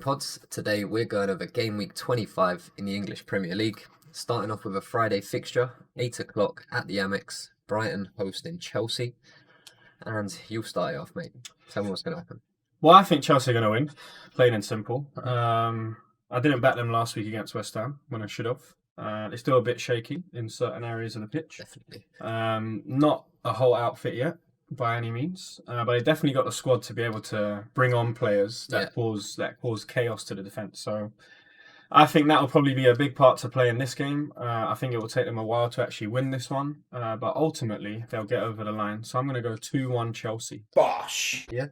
Prempods. Today we're going over game week 25 in the English Premier League. Starting off with a Friday fixture, 8 o'clock at the Amex, Brighton hosting Chelsea. And you'll start it off, mate. Tell me what's going to happen. Well, I think Chelsea are going to win, plain and simple. I didn't bet them last week against West Ham when I should have. They're still a bit shaky in certain areas of the pitch. Definitely. Not a whole outfit yet by any means, but they definitely got the squad to be able to bring on players that cause chaos to the defence. So I think that will probably be a big part to play in this game. I think it will take them a while to actually win this one, but ultimately they'll get over the line. So I'm going to go 2-1 Chelsea. Bosh! Yeah.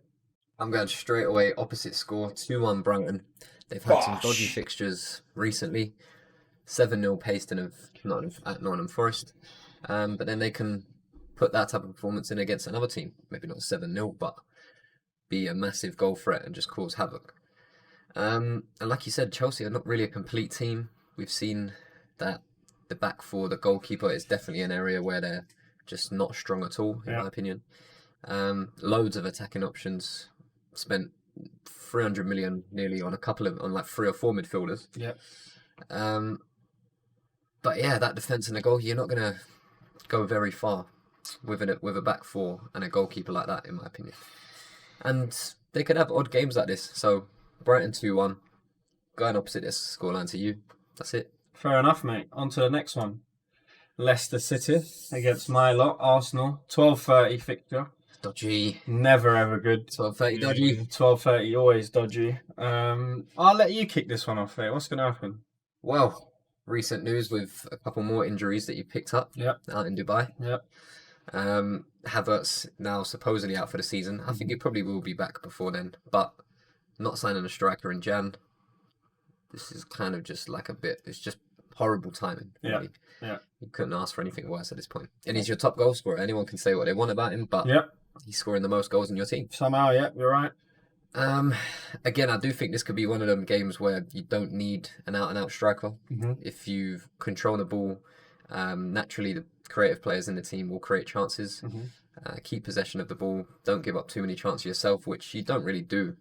I'm going straight away opposite score, 2-1 Brighton. They've had some dodgy fixtures recently. 7-0 Paston at Nottingham Forest. But then they can put that type of performance in against another team. Maybe not 7-0, but be a massive goal threat and just cause havoc. And like you said, Chelsea are not really a complete team. We've seen that the back four, the goalkeeper, is definitely an area where they're just not strong at all, in my opinion. Loads of attacking options. Spent 300 million nearly on like 3 or 4 midfielders. Yeah. But yeah, that defence and the goal, you're not going to go very far with a back four and a goalkeeper like that, in my opinion. And they could have odd games like this. So Brighton 2-1, going opposite this scoreline to you. That's it. Fair enough, mate. On to the next one. Leicester City against my lot, Arsenal. 12:30 fixture. Dodgy. Never ever good. 12:30 dodgy. 12:30 always dodgy. I'll let you kick this one off, mate. What's going to happen? Well, recent news with a couple more injuries that you picked up out in Dubai. Yep. Havertz now supposedly out for the season. I think he probably will be back before then, but not signing a striker in Jan. This is kind of just like it's just horrible timing. Really. Yeah. You couldn't ask for anything worse at this point. And he's your top goal scorer. Anyone can say what they want about him, but he's scoring the most goals in your team. Somehow, you're right. Again, I do think this could be one of them games where you don't need an out-and-out striker. Mm-hmm. If you control the ball, naturally the creative players in the team will create chances. Mm-hmm. Keep possession of the ball. Don't give up too many chances yourself, which you don't really do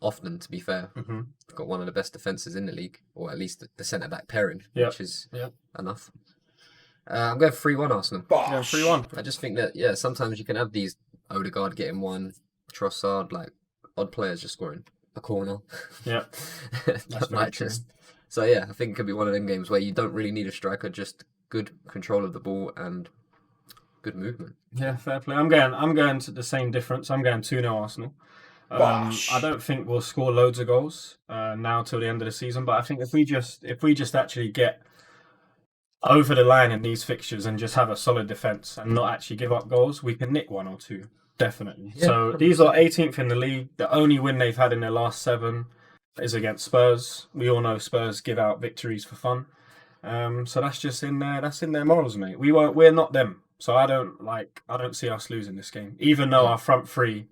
often, to be fair. Mm-hmm. You've got one of the best defences in the league, or at least the centre-back pairing, which is enough. I'm going 3-1 Arsenal. Yeah, 3-1. I just think that, sometimes you can have these Odegaard getting one, Trossard, like odd players just scoring a corner. Yeah. That might just... So I think it could be one of them games where you don't really need a striker, just good control of the ball and good movement. Yeah, fair play. I'm going to the same difference. I'm going 2-0 Arsenal. I don't think we'll score loads of goals now till the end of the season, but I think if we just actually get over the line in these fixtures and just have a solid defence and not actually give up goals, we can nick 1 or 2, definitely. Yeah, so these are 18th in the league. The only win they've had in their last 7 is against Spurs. We all know Spurs give out victories for fun. So that's just in there. That's in their morals, mate. We're not them. So I don't see us losing this game, even though our front three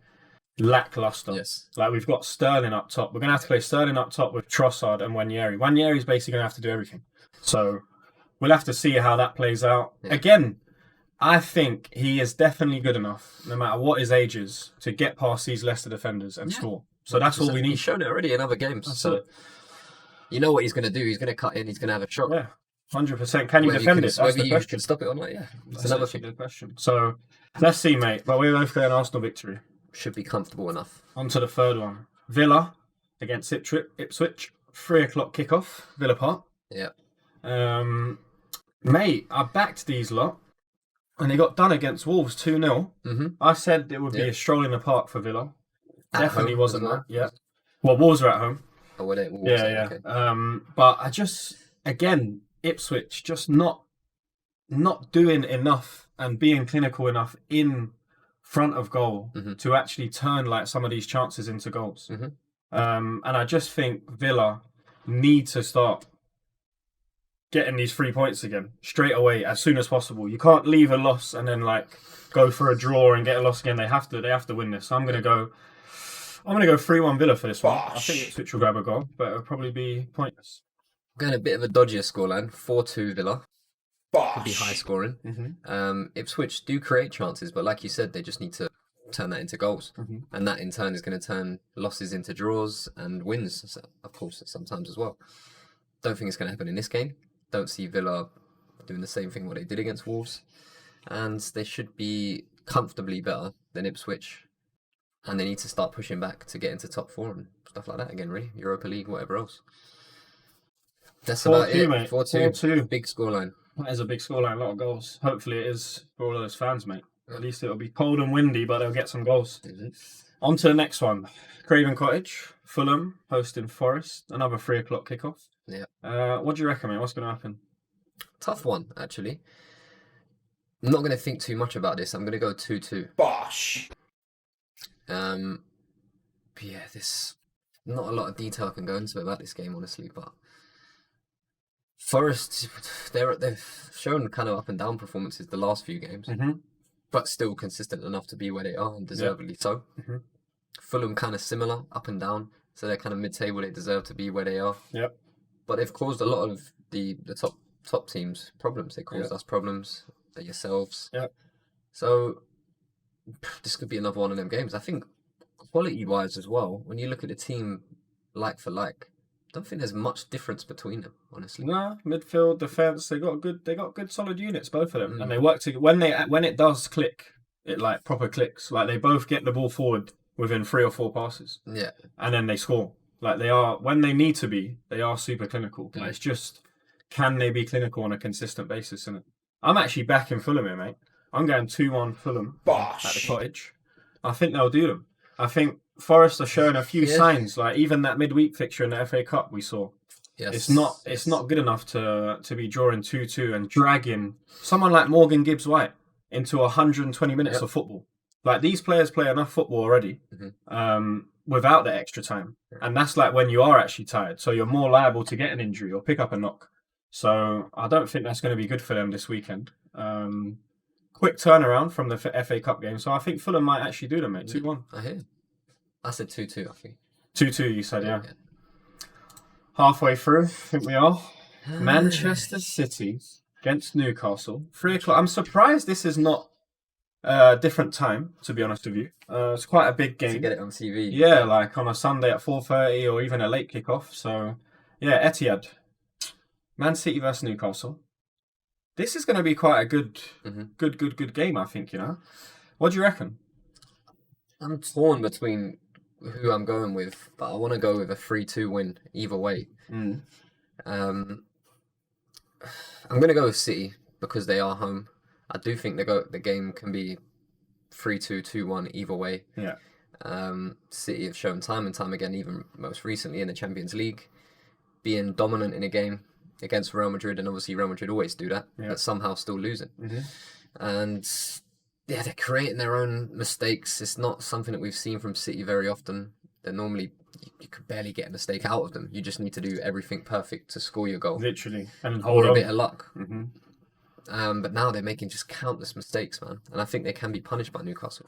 lackluster. Yes. Like we've got Sterling up top. We're gonna have to play Sterling up top with Trossard and Wanyeri. Wanyeri's basically gonna have to do everything. So we'll have to see how that plays out. Yeah. Again, I think he is definitely good enough, no matter what his age is, to get past these Leicester defenders and score. So that's all we need. He's shown it already in other games. So you know what he's going to do. He's going to cut in. He's going to have a shot. Yeah, 100%. Can you defend it? That's the question. Can stop it or not? Yeah, that's another good question. So let's see, mate. But we're both going Arsenal victory. Should be comfortable enough. On to the third one. Villa against Ipswich. 3 o'clock kickoff. Villa Park. Yeah. Mate, I backed these lot, and they got done against Wolves 2-0. Mm-hmm. I said it would be a stroll in the park for Villa. Definitely wasn't that. Yeah. Well, Wolves are at home. Oh, were they? Wolves, yeah. Okay. But I just, again, Ipswich just not doing enough and being clinical enough in front of goal to actually turn like some of these chances into goals. Mm-hmm. And I just think Villa need to start getting these 3 points again straight away as soon as possible. You can't leave a loss and then like go for a draw and get a loss again. They have to win this. So I'm gonna go 3-1 Villa for this one. I think Ipswich will grab a goal, but it'll probably be pointless. I'm going a bit of a dodgier scoreline. 4-2 Villa. Could be high scoring. Mm-hmm. Ipswich do create chances, but like you said, they just need to turn that into goals. And that in turn is going to turn losses into draws and wins, of course, sometimes as well. Don't think it's going to happen in this game. Don't see Villa doing the same thing what they did against Wolves. And they should be comfortably better than Ipswich. And they need to start pushing back to get into top 4 and stuff like that again, really. Europa League, whatever else. That's about it. 4-2. Big scoreline. That is a big scoreline, a lot of goals. Hopefully it is for all of those fans, mate. At least it'll be cold and windy, but they'll get some goals. On to the next one. Craven Cottage, Fulham, hosting Forest. Another 3 o'clock kickoff. Yeah. What do you reckon, mate? What's going to happen? Tough one, actually. I'm not going to think too much about this. I'm going to go 2-2. Bosh! Yeah, there's not a lot of detail I can go into about this game, honestly, but Forest, they've shown kind of up and down performances the last few games, but still consistent enough to be where they are, and deservedly so. Fulham kind of similar, up and down, so they're kind of mid-table. They deserve to be where they are. Yep. But they've caused a lot of the top teams problems. They caused us problems, yourselves. Yep. So this could be another one of them games. I think quality-wise as well, when you look at the team like for like, I don't think there's much difference between them, honestly. No, midfield, defense, they got good solid units, both of them, and they work together. When it does click, it like proper clicks. Like they both get the ball forward within 3 or 4 passes. Yeah, and then they score. Like they are, when they need to be, they are super clinical. Like it's just, can they be clinical on a consistent basis? And I'm actually backing Fulham here, mate. I'm going 2-1 Fulham at the Cottage. I think they'll do them. I think Forest are showing a few signs, like even that midweek fixture in the FA Cup we saw. Yes. It's not good enough to be drawing 2-2 and dragging someone like Morgan Gibbs-White into 120 minutes of football. Like these players play enough football already without the extra time. And that's like when you are actually tired. So you're more liable to get an injury or pick up a knock. So I don't think that's going to be good for them this weekend. Quick turnaround from the FA Cup game. So I think Fulham might actually do them, mate. 2-1. I hear. I said 2-2, I think. 2-2, you said, yeah. Halfway through, I think we are. Manchester City against Newcastle. 3 o'clock. I'm surprised this is not a different time, to be honest with you. It's quite a big game. To get it on TV. Yeah, like on a Sunday at 4:30 or even a late kickoff. So, yeah, Etihad. Man City versus Newcastle. This is going to be quite a good game, I think, you know. What do you reckon? I'm torn between who I'm going with, but I want to go with a 3-2 win either way. I'm going to go with City because they are home. I do think the game can be 3-2, 2-1 either way. Yeah. City have shown time and time again, even most recently in the Champions League, being dominant in a game against Real Madrid, and obviously Real Madrid always do that, but somehow still losing. And yeah, they're creating their own mistakes. It's not something that we've seen from City very often. They're normally, you could barely get a mistake out of them. You just need to do everything perfect to score your goal. Literally. And hold or on. a bit of luck. But now they're making just countless mistakes, man. And I think they can be punished by Newcastle.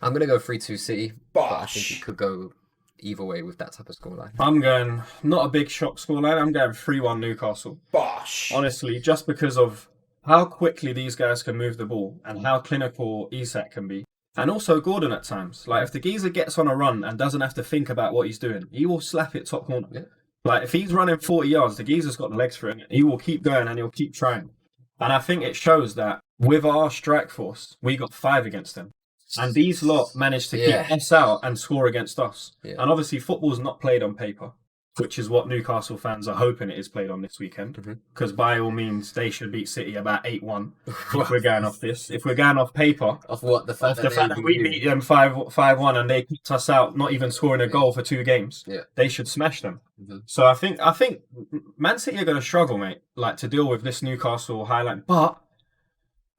I'm going to go 3-2 City, but I think it could go either way with that type of scoreline. I'm going, not a big shock scoreline, I'm going 3-1 Newcastle. Bosh! Honestly, just because of how quickly these guys can move the ball and how clinical Isak can be. And also Gordon at times. Like, if the geezer gets on a run and doesn't have to think about what he's doing, he will slap it top corner. Yeah. Like, if he's running 40 yards, the geezer's got the legs for it. He will keep going and he'll keep trying. And I think it shows that with our strike force, we got 5 against them. And these lot managed to keep us out and score against us. Yeah. And obviously, football's not played on paper, which is what Newcastle fans are hoping it is played on this weekend. Because by all means, they should beat City about 8-1 if we're going off this. If we're going off paper, of what the fact that we beat them 5-1 and they kicked us out, not even scoring a goal for 2 games, they should smash them. So I think Man City are going to struggle, mate, like to deal with this Newcastle highlight. But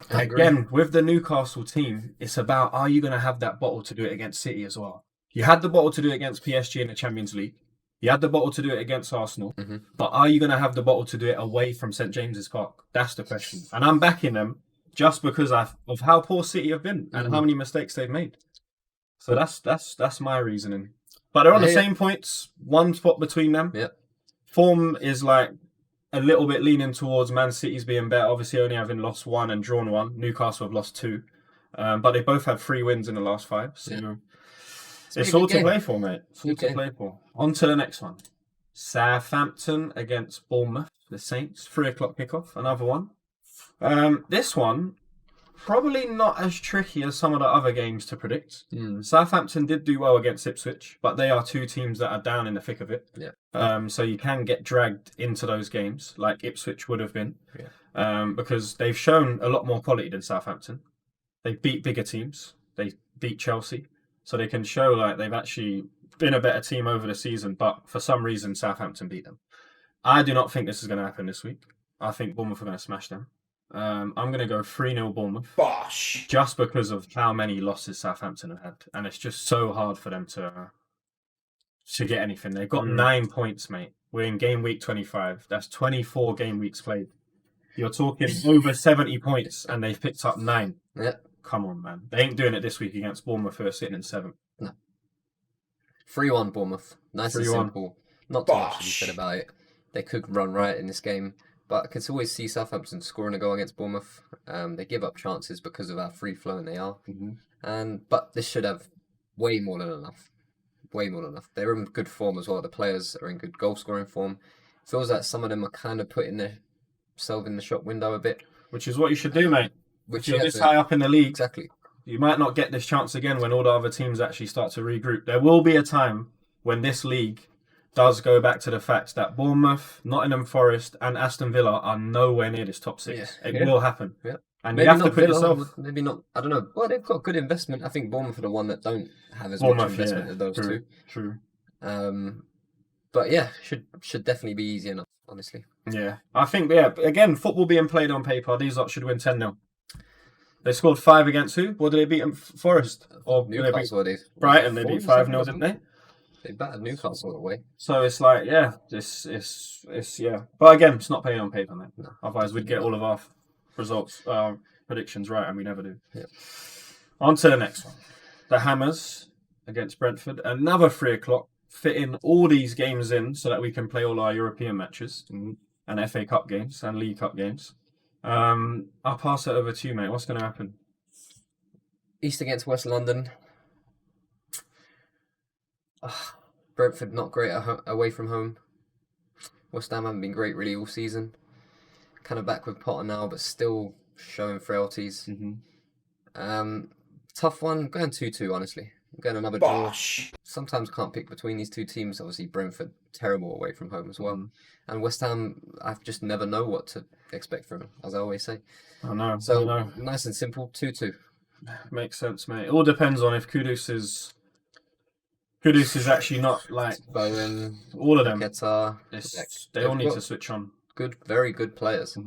again, with the Newcastle team, it's about, are you going to have that bottle to do it against City as well? You had the bottle to do it against PSG in the Champions League. You had the bottle to do it against Arsenal. But are you going to have the bottle to do it away from St James's Park? That's the question. And I'm backing them just because of how poor City have been and how many mistakes they've made. So that's my reasoning. But they're on the same points, 1 spot between them. Form is like a little bit leaning towards Man City's being better. Obviously, only having lost 1 and drawn 1. Newcastle have lost 2. But they both had 3 wins in the last 5. So Yeah. it's a all good to game. play for, mate. It's all Good to game. play for. On to the next one. Southampton against Bournemouth, the Saints. 3 o'clock kickoff, another one. This one, probably not as tricky as some of the other games to predict. Southampton did do well against Ipswich, but they are 2 teams that are down in the thick of it. Yeah. So you can get dragged into those games, like Ipswich would have been. Yeah. Because they've shown a lot more quality than Southampton. They beat bigger teams. They beat Chelsea. So they can show like they've actually been a better team over the season, but for some reason Southampton beat them. I do not think this is going to happen this week. I think Bournemouth are going to smash them. I'm going to go 3-0 Bournemouth. Bosh! Just because of how many losses Southampton have had. And it's just so hard for them to get anything. They've got 9 points, mate. We're in game week 25. That's 24 game weeks played. You're talking over 70 points and they've picked up 9. Yeah. Come on, man. They ain't doing it this week against Bournemouth, who are sitting in 7th. No. 3-1 Bournemouth. Nice 3-1. And simple. Not too much to be said about it. They could run right in this game, but I can always see Southampton scoring a goal against Bournemouth. They give up chances because of how free-flowing they are. But this should have way more than enough. Way more than enough. They're in good form as well. The players are in good goal-scoring form. It feels like some of them are kind of putting themselves in the shop window a bit. Which is what you should do, mate. Which you're this high up in the league. Exactly. You might not get this chance again when all the other teams actually start to regroup. There will be a time when this league does go back to the fact that Bournemouth, Nottingham Forest, and Aston Villa are nowhere near this top 6. Yeah. It will happen. Yeah. And maybe you have not to put Villa, yourself... Maybe not. I don't know. Well, they've got good investment. I think Bournemouth are the one that don't have as much investment as those two. True. But yeah, should definitely be easy enough, honestly. Yeah. I think, again, football being played on paper, these lot should win 10-0. They scored 5 against who? What did they beat? Forest? Or Newcastle. Brighton, they beat 5-0, didn't they? They battered Newcastle away. So it's like, it's But again, it's not playing on paper, mate. No, otherwise, we'd get all of our results, predictions right, and we never do. Yeah. On to the next one. The Hammers against Brentford. Another 3 o'clock. Fitting all these games in so that we can play all our European matches and FA Cup games and League Cup games. I'll pass it over to you, mate. What's going to happen? East against West London. Brentford not great away from home. West Ham haven't been great really all season. Kind of back with Potter now, but still showing frailties. Tough one. Going 2-2, honestly. I'm going another draw. Sometimes can't pick between these two teams. Obviously, Brentford, terrible away from home as well. And West Ham, I just never know what to expect from them, as I always say. I know. So, nice and simple, 2-2. Makes sense, mate. It all depends on if Kudus is actually not like... Bowen, all of them. Paqueta, they all need to switch on. Good, very good players.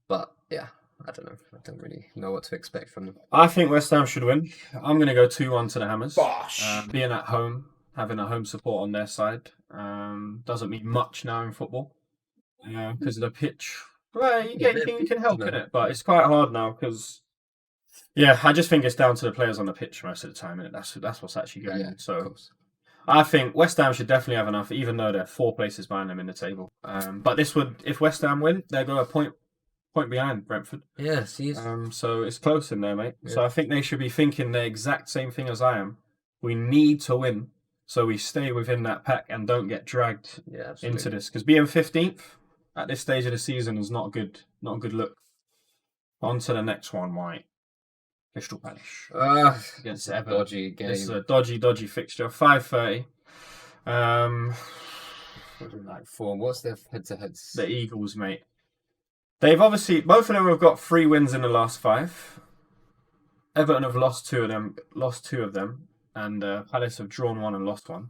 But, yeah. I don't know. I don't really know what to expect from them. I think West Ham should win. I'm going to go 2-1 to the Hammers. Being at home, having a home support on their side, doesn't mean much now in football. Because of the pitch. Well, you can help in it, but it's quite hard now because... Yeah, I just think it's down to the players on the pitch most of the time, and that's what's actually going on. So I think West Ham should definitely have enough, even though they're 4 places behind them in the table. But this would, if West Ham win, they'll go a point behind Brentford. Yeah, see. So it's close in there, mate. Yeah. So I think they should be thinking the exact same thing as I am. We need to win, so we stay within that pack and don't get dragged into this. Because being 15th at this stage of the season is not a good look. On to the next one, White. Crystal Palace against Everton. Dodgy game. It's a dodgy fixture. 5:30. Like form. What's their head-to-heads? The Eagles, mate. They've obviously, both of them have got 3 wins in the last 5. Everton have lost two of them, and Palace have drawn 1 and lost 1.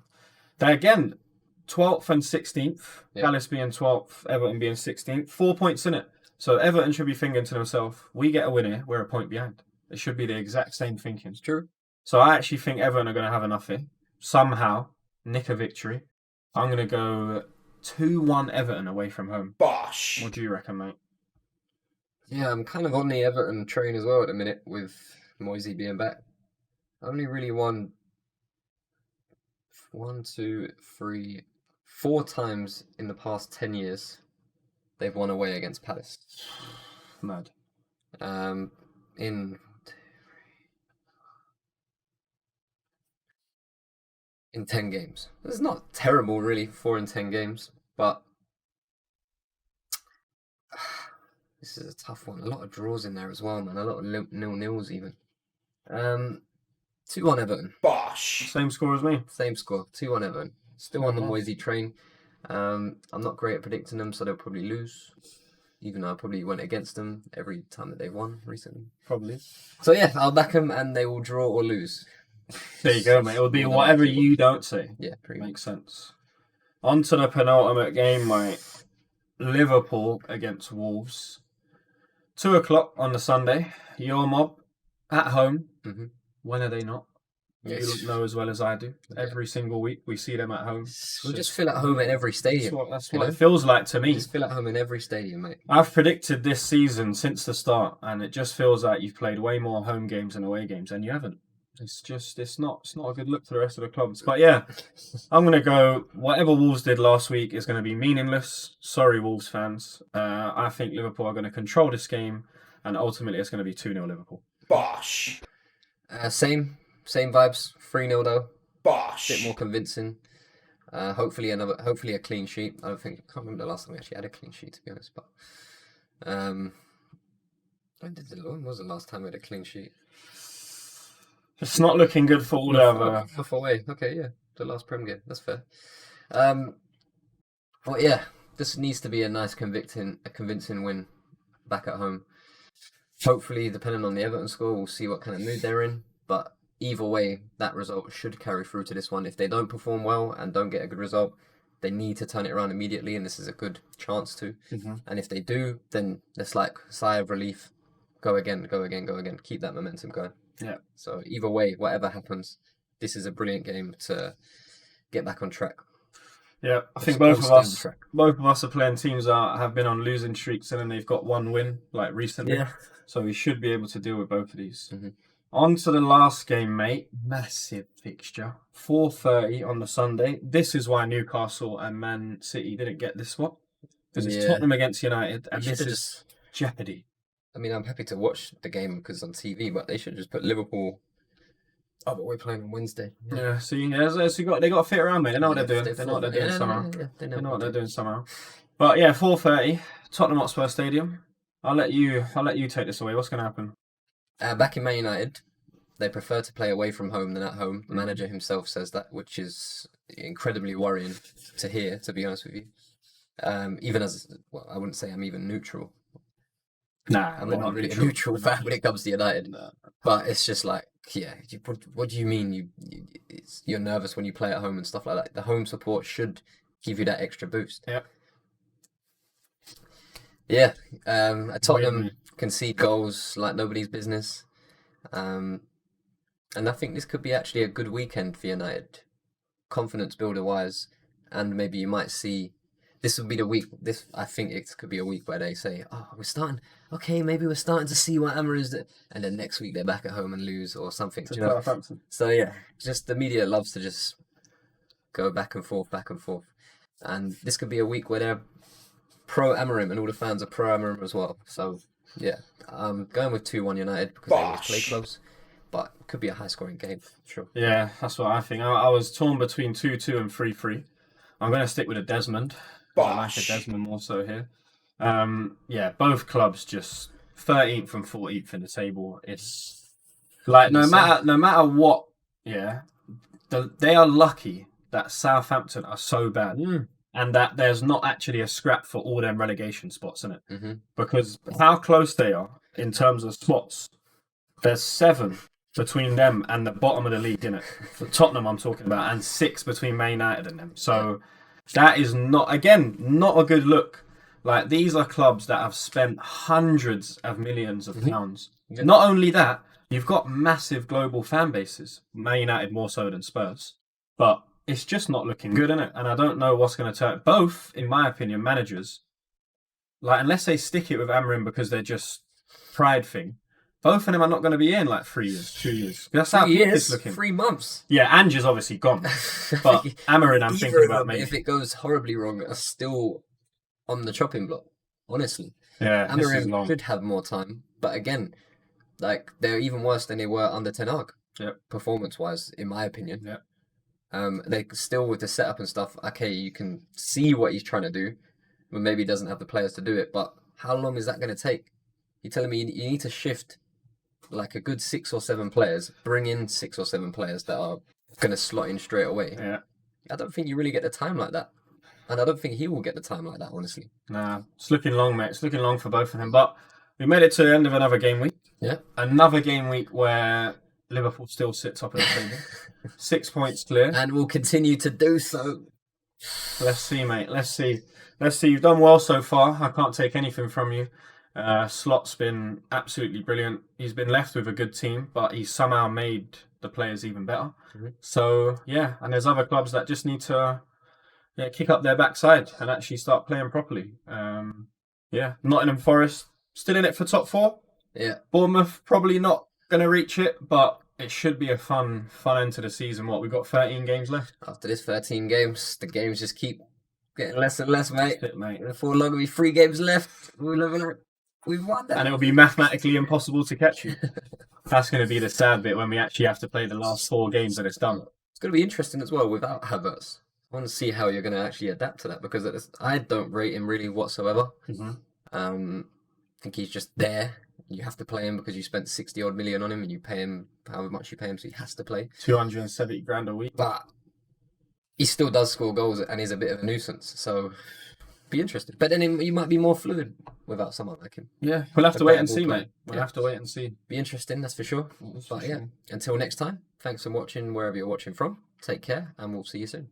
They're again 12th and 16th. Yep. Palace being 12th, Everton being 16th. 4 points in it. So Everton should be thinking to themselves, we get a win here, we're a point behind. It should be the exact same thinking. It's true. So I actually think Everton are going to have enough here. Somehow, nick a victory. I'm going to go 2-1 Everton away from home. Bosh! What do you reckon, mate? Yeah, I'm kind of on the Everton train as well at the minute with Moisey being back. I only really won 4 times in the past 10 years. They've won away against Palace. Mad. In in 10 games. It's not terrible, really, 4 in 10 games, but this is a tough one. A lot of draws in there as well, man. A lot of nil-nils even. 2-1 Everton. Bosh. Same score as me. Same score, 2-1 Everton. Still on the nice. Moisey train. I'm not great at predicting them, so they'll probably lose. Even though I probably went against them every time that they've won recently. Probably. So yeah, I'll back them and they will draw or lose. There you go, mate. It'll be whatever you don't say. Yeah, pretty much. Makes sense. On to the penultimate game, mate. Liverpool against Wolves. 2:00 on the Sunday. Your mob at home. Mhm. When are they not? Yes. You know as well as I do. Every single week we see them at home. We'll just feel at home in every stadium. That's what it feels like to me. Just feel at home in every stadium, mate. I've predicted this season since the start, and it just feels like you've played way more home games than away games, and you haven't. It's not a good look for the rest of the clubs. But yeah, I'm gonna go. Whatever Wolves did last week is gonna be meaningless. Sorry, Wolves fans. I think Liverpool are gonna control this game, and ultimately it's gonna be 2-0 Liverpool. Bosh. Same vibes. 3-0 though. Bosh. Bit more convincing. Hopefully a clean sheet. I can't remember the last time we actually had a clean sheet, to be honest. But when was the last time we had a clean sheet? It's not looking good for all of Half away. Okay, yeah, the last Prem game. That's fair. But yeah, this needs to be a nice convincing win back at home. Hopefully, depending on the Everton score, we'll see what kind of mood they're in. But either way, that result should carry through to this one. If they don't perform well and don't get a good result, they need to turn it around immediately, and this is a good chance to. Mm-hmm. And if they do, then it's like sigh of relief. Go again. Keep that momentum going. Yeah. So either way, whatever happens, this is a brilliant game to get back on track. Yeah, I think both of us are playing teams that have been on losing streaks and then they've got one win like recently. Yeah. So we should be able to deal with both of these. Mm-hmm. On to the last game, mate. Massive fixture. 4:30 on the Sunday. This is why Newcastle and Man City didn't get this one. Because it's Tottenham against United, and this is jeopardy. I mean, I'm happy to watch the game because it's on TV, but they should just put Liverpool. Oh, but we're playing on Wednesday. Yeah, see, they got to fit around, mate. They know what they're doing. They know what they're doing somehow. They know what they're doing somehow. But yeah, 4:30, Tottenham Hotspur Stadium. I'll let you take this away. What's going to happen? Back in Man United, they prefer to play away from home than at home. The manager himself says that, which is incredibly worrying to hear, to be honest with you. Even as, well, I wouldn't say I'm even neutral. Nah, I'm not really a neutral fan when it comes to United. Nah. But it's just like, yeah, what do you mean you're nervous when you play at home and stuff like that? The home support should give you that extra boost. Yeah. Yeah. Tottenham concede goals like nobody's business. And I think this could be actually a good weekend for United, confidence builder wise, and maybe you might see. This would be the week. I think it could be a week where they say, "Oh, we're starting. Okay, maybe we're starting to see what Amarin's doing," and then next week they're back at home and lose or something. You know? So yeah, just the media loves to just go back and forth, and this could be a week where they're pro Amarim and all the fans are pro Amarim as well. So yeah, I'm going with 2-1 United because they always play close, but it could be a high-scoring game. Sure. Yeah, that's what I think. I was torn between 2-2 and 3-3. I'm going to stick with a Desmond. I like a Desmond more so here. Yeah, both clubs just 13th and 14th in the table. It's like no matter what. Yeah, they are lucky that Southampton are so bad and that there's not actually a scrap for all them relegation spots in it. Mm-hmm. Because how close they are in terms of spots, there's 7 between them and the bottom of the league, in it. For Tottenham, I'm talking about, and 6 between Man United and them. So. Yeah. That is not a good look. Like, these are clubs that have spent hundreds of millions of pounds. Yeah. Not only that, you've got massive global fan bases. Man United more so than Spurs. But it's just not looking good, innit? And I don't know what's going to turn. Both, in my opinion, managers, like, unless they stick it with Amarim because they're just pride thing, both of them are not going to be in like 3 years, 2 years. That's how it's looking. 3 months. Yeah, Ange is obviously gone. But Amarin, I'm thinking about maybe. If it goes horribly wrong, are still on the chopping block, honestly. Yeah, Amarin should have more time. But again, like, they're even worse than they were under Ten Hag, performance-wise, in my opinion. Yeah. They still with the setup and stuff. Okay, you can see what he's trying to do, but maybe he doesn't have the players to do it. But how long is that going to take? You're telling me you need to shift like a good 6 or 7 players, bring in 6 or 7 players that are going to slot in straight away. Yeah. I don't think you really get the time like that. And I don't think he will get the time like that, honestly. Nah, it's looking long, mate. It's looking long for both of them. But we made it to the end of another game week. Yeah. Another game week where Liverpool still sit top of the table. 6 points clear. And will continue to do so. Let's see, mate. Let's see. You've done well so far. I can't take anything from you. Slot's been absolutely brilliant. He's been left with a good team, but he's somehow made the players even better. Mm-hmm. So, yeah, and there's other clubs that just need to kick up their backside and actually start playing properly. Nottingham Forest, still in it for top 4. Yeah. Bournemouth, probably not going to reach it, but it should be a fun end to the season. We've got 13 games left. After this 13 games, the games just keep getting less and less, mate. That's it, mate. Before long, it'll be 3 games left. We've won that. And it'll be mathematically impossible to catch you. That's going to be the sad bit when we actually have to play the last 4 games and it's done. It's going to be interesting as well without Havertz. I want to see how you're going to actually adapt to that because I don't rate him really whatsoever. Mm-hmm. I think he's just there. You have to play him because you spent 60 odd million on him and you pay him however much you pay him, so he has to play. 270 grand a week. But he still does score goals and is a bit of a nuisance. So be interesting. But then you might be more fluid without someone like him. Yeah, we'll have to wait and see, mate. We'll have to wait and see. Be interesting, that's for sure. But yeah, until next time, thanks for watching wherever you're watching from. Take care and we'll see you soon.